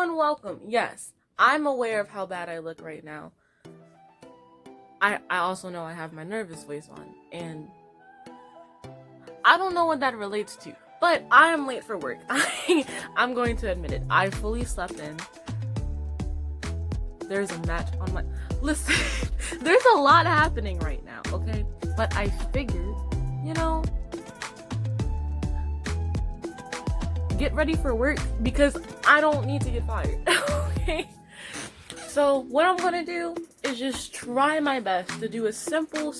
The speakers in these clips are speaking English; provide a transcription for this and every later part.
And welcome. Yes, I'm aware of how bad I look right now. I also know I have my nervous voice on, and I don't know what that relates to, but I am late for work. I'm going to admit it. I fully slept in. There's a match on my... Listen, there's a lot happening right now, okay? But I figured, get ready for work because I don't need to get fired, okay? So what I'm gonna do is just try my best to do a simple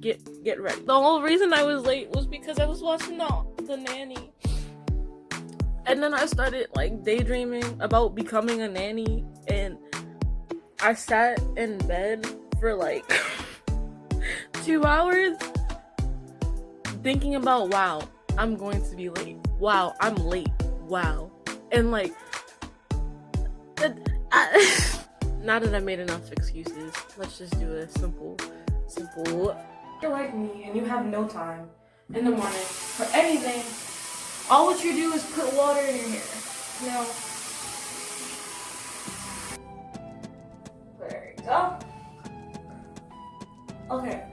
get ready. The whole reason I was late was because I was watching the nanny. And then I started daydreaming about becoming a nanny, and I sat in bed for 2 hours thinking about, wow, I'm going to be late. Wow, I'm late. Wow. And now that I made enough excuses, let's just do a simple. You're like me and you have no time in the morning for anything. All what you do is put water in your hair. There you go. Okay.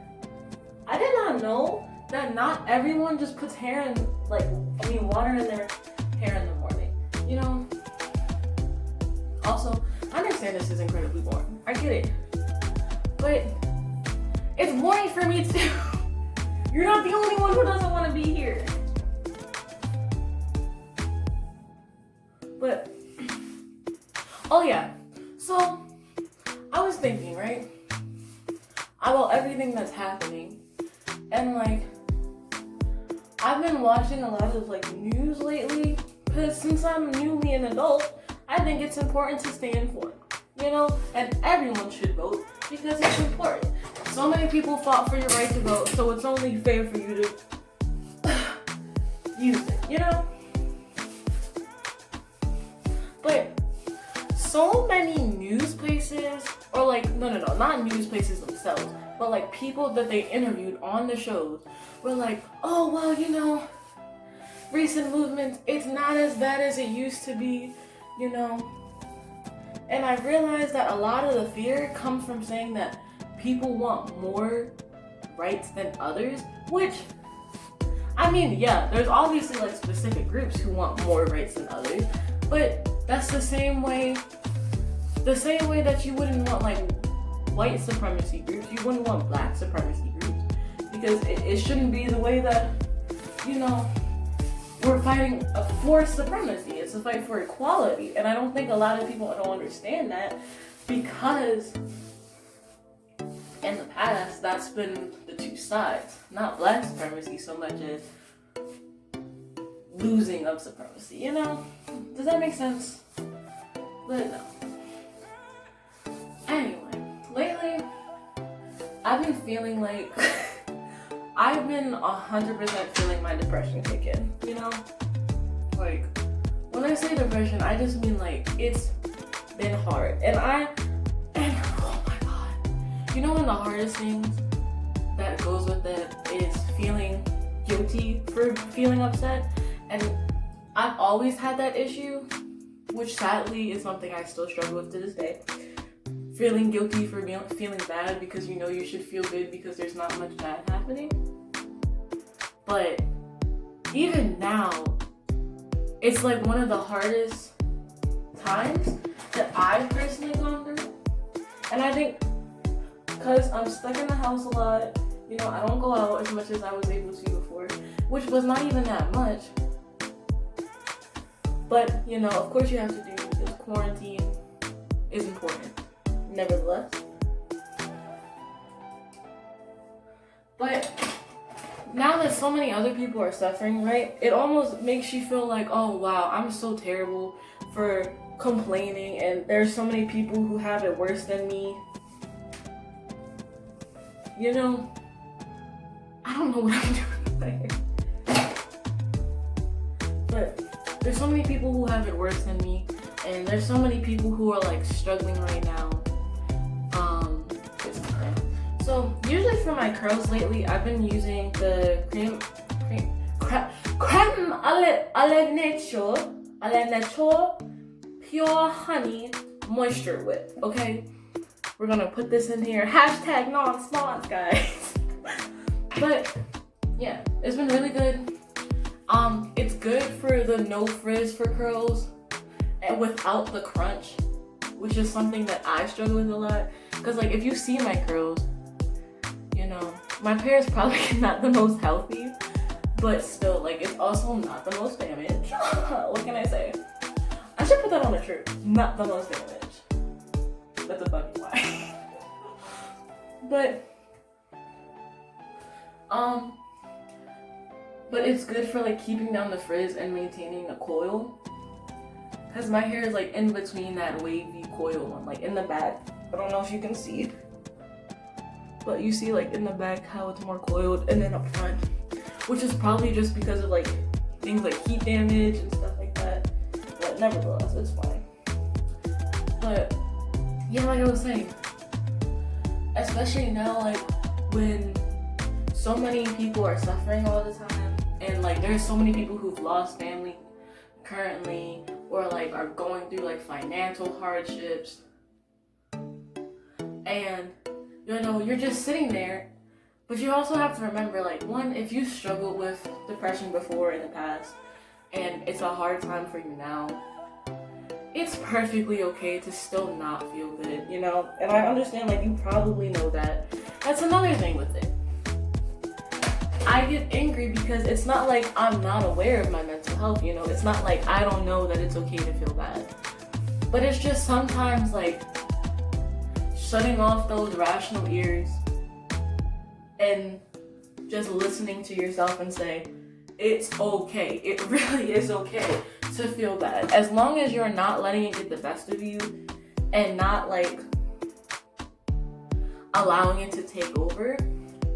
I did not know that not everyone just puts water in their hair in the morning. Also, I understand this is incredibly boring. I get it. But it's boring for me too. You're not the only one who doesn't want to be here. But, oh yeah, so I was thinking, right, about everything that's happening, and I've been watching a lot of news lately, because since I'm newly an adult, I think it's important to stay informed, and everyone should vote because it's important. So many people fought for your right to vote, so it's only fair for you to use it, But so many news places, or no, not news places themselves, but people that they interviewed on the shows were oh, well, recent movements, it's not as bad as it used to be, And I realized that a lot of the fear comes from saying that people want more rights than others, which, yeah, there's obviously specific groups who want more rights than others, but that's the same way that you wouldn't want white supremacy groups, you wouldn't want black supremacy groups, because it shouldn't be the way that, we're fighting for supremacy. It's a fight for equality, and I don't think a lot of people don't understand that, because in the past that's been the two sides, not black supremacy so much as losing of supremacy, Does that make sense? But no. Anyway, lately, I've been feeling I've been 100% feeling my depression kick in, when I say depression, I just mean it's been hard, and oh my god, one of the hardest things that goes with it is feeling guilty for feeling upset. And I've always had that issue, which sadly is something I still struggle with to this day. Feeling guilty for feeling bad because you should feel good because there's not much bad happening. But even now, it's one of the hardest times that I've personally gone through. And I think because I'm stuck in the house a lot, I don't go out as much as I was able to before, which was not even that much. But, of course you have to do because quarantine is important, nevertheless. But now that so many other people are suffering, right, it almost makes you feel oh wow, I'm so terrible for complaining, and there's so many people who have it worse than me. I don't know what I'm doing there. But there's so many people who have it worse than me, and there's so many people who are struggling right now. So usually for my curls lately, I've been using the creme alle nature Al Nature Pure Honey Moisture Whip, okay? We're gonna put this in here. Hashtag non-spons, guys. But yeah, it's been really good. It's good for the no frizz for curls and without the crunch, which is something that I struggle with a lot. Cause like if you see my curls, you know, my hair is probably not the most healthy, but still, like, it's also not the most damaged. What can I say? I should put that on a shirt. Not the most damaged. That's a funny lie. But it's good for like keeping down the frizz and maintaining a coil. Cause my hair is like in between that wavy coil one, like in the back. I don't know if you can see, but you see like in the back how it's more coiled, and then up front, which is probably just because of like things like heat damage and stuff like that. But nevertheless, it's fine. But yeah, like I was saying, especially now, like when so many people are suffering all the time, and like there's so many people who've lost family currently, or like are going through like financial hardships, and you know, you're just sitting there. But you also have to remember, like, one, if you struggled with depression before in the past and it's a hard time for you now, it's perfectly okay to still not feel good, you know? And I understand, like, you probably know that. That's another thing with it. I get angry because it's not like I'm not aware of my mental health, you know? It's not like I don't know that it's okay to feel bad. But it's just sometimes, like, shutting off those rational ears and just listening to yourself and say, it's okay. It really is okay to feel bad. As long as you're not letting it get the best of you and not, like, allowing it to take over.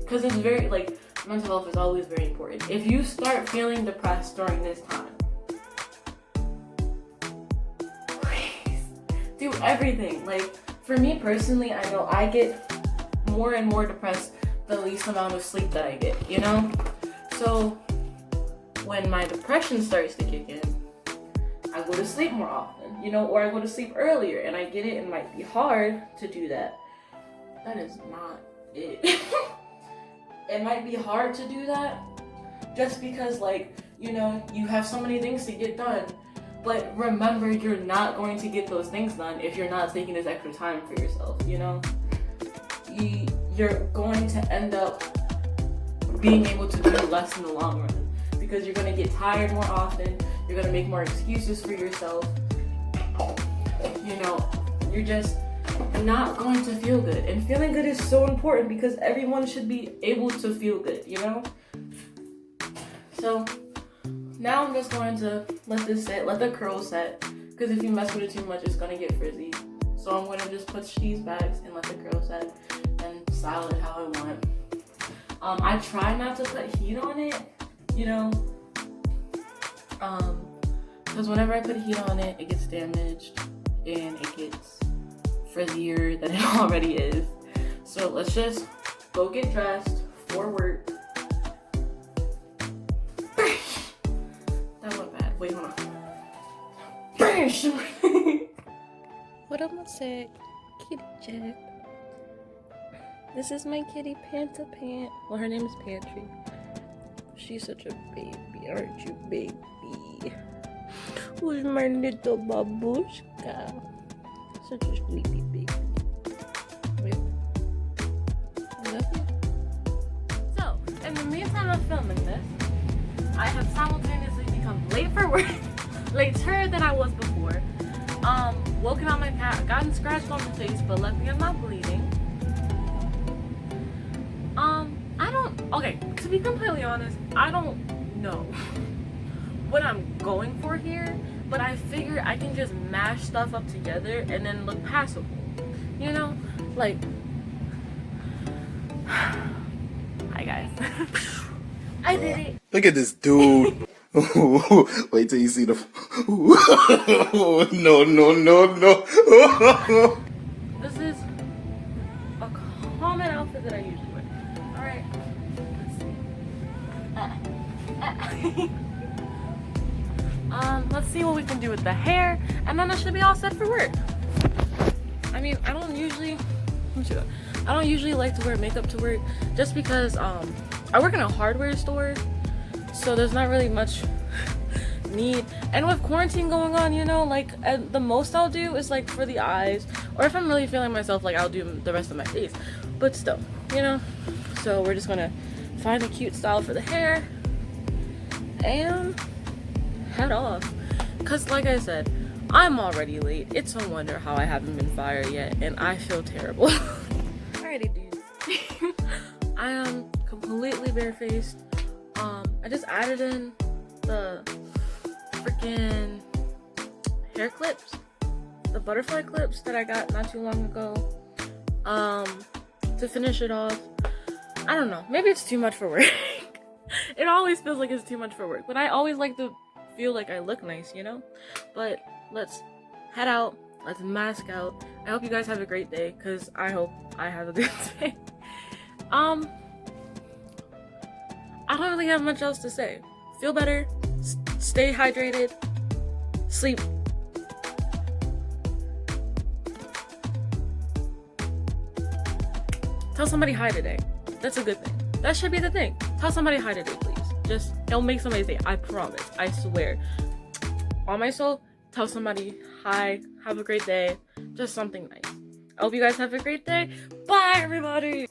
Because it's very, like, mental health is always very important. If you start feeling depressed during this time, please do everything. Like, for me personally, I know I get more and more depressed the least amount of sleep that I get, you know? So when my depression starts to kick in, I go to sleep more often, you know, or I go to sleep earlier, and I get it. It might be hard to do that. That is not it. It might be hard to do that just because, like, you know, you have so many things to get done. But remember, you're not going to get those things done if you're not taking this extra time for yourself, you know? You're going to end up being able to do less in the long run because you're going to get tired more often. You're going to make more excuses for yourself. You know, you're just not going to feel good. And feeling good is so important because everyone should be able to feel good, you know? So now I'm just going to let this set, let the curls set, because if you mess with it too much, it's going to get frizzy. So I'm going to just put these bags and let the curls set and style it how I want. I try not to put heat on it, you know, because whenever I put heat on it, it gets damaged and it gets frizzier than it already is. So let's just go get dressed for work. That went bad. Wait, hold on. What am I saying? Kitty Jack. This is my kitty Panta Pant. Well, her name is Pantry. She's such a baby, aren't you, baby? Who's my little babushka? Such a sleepy baby. Wait. I love you. So, in the meantime of filming this, I have simultaneously become late for work, later than I was before. Woken up my cat, gotten scratched on the face, but luckily I'm not bleeding. Okay, to be completely honest, I don't know what I'm going for here, but I figure I can just mash stuff up together and then look passable, you know? Like, hi guys. I did it. Look at this dude. Wait till you see the. No. This is a common outfit that I usually wear. Alright. Let's see. Let's see what we can do with the hair, and then I should be all set for work. I mean, I don't usually like to wear makeup to work just because I work in a hardware store, so there's not really much need. And with quarantine going on, you know, like the most I'll do is like for the eyes, or if I'm really feeling myself, like I'll do the rest of my face. But still, you know, so we're just gonna find a cute style for the hair and head off. Cause like I said, I'm already late. It's no wonder how I haven't been fired yet, and I feel terrible. Alrighty, dude. I am completely barefaced. I just added in the freaking hair clips, the butterfly clips that I got not too long ago. To finish it off. I don't know. Maybe it's too much for work. It always feels like it's too much for work, but I always like to feel like I look nice, you know? But let's head out. Let's mask out. I hope you guys have a great day, because I hope I have a good day. I don't really have much else to say. Feel better. Stay hydrated. Sleep. Tell somebody hi today. That's a good thing. That should be the thing. Tell somebody hi today, please. Just, it'll make somebody's day. I promise. I swear. On my soul, tell somebody hi. Have a great day. Just something nice. I hope you guys have a great day. Bye, everybody.